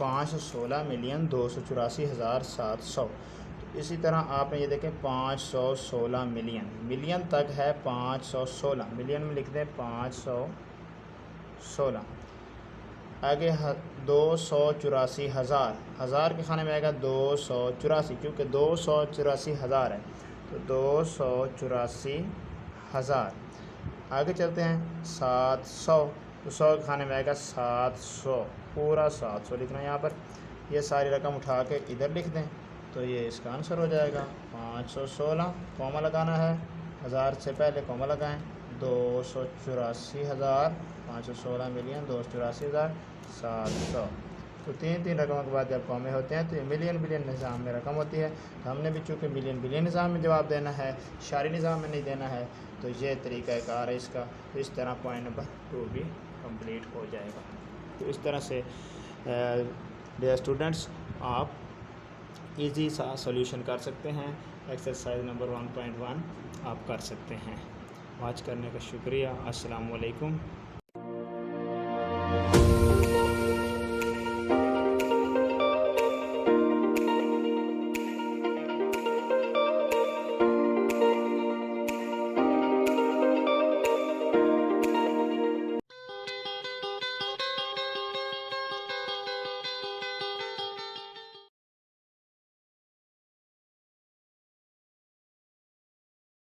516,284,700। तो इसी तरह आपने ये देखें 516 मिलियन, मिलियन तक है 516, मिलियन में लिख दें 516। आगे 284,000, हज़ार के खाने में आएगा 284, क्योंकि 284,000 है तो 284,000। आगे चलते हैं 700, तो 100 के खाने में आएगा 700, पूरा 700 लिखना है यहाँ पर। ये सारी रकम उठा के इधर लिख दें तो ये इसका आंसर हो जाएगा 516, कॉमा लगाना है, हज़ार से पहले कॉमा लगाएं, 284,516,284,700। तो तीन रकमों के बाद जब कॉमे होते हैं तो ये मिलियन बिलियन निज़ाम में रकम होती है। तो हमने भी चूँकि मिलियन बिलियन निज़ाम में जवाब देना है, शारी निज़ाम में नहीं देना है, तो ये तरीक़ाकार है इसका। तो इस तरह पॉइंट नंबर 2 भी कंप्लीट हो जाएगा। तो इस तरह से डियर स्टूडेंट्स आप इजी सा सॉल्यूशन कर सकते हैं। एक्सरसाइज नंबर 1.1 आप कर सकते हैं। वॉच करने का शुक्रिया। अस्सलाम वालेकुम।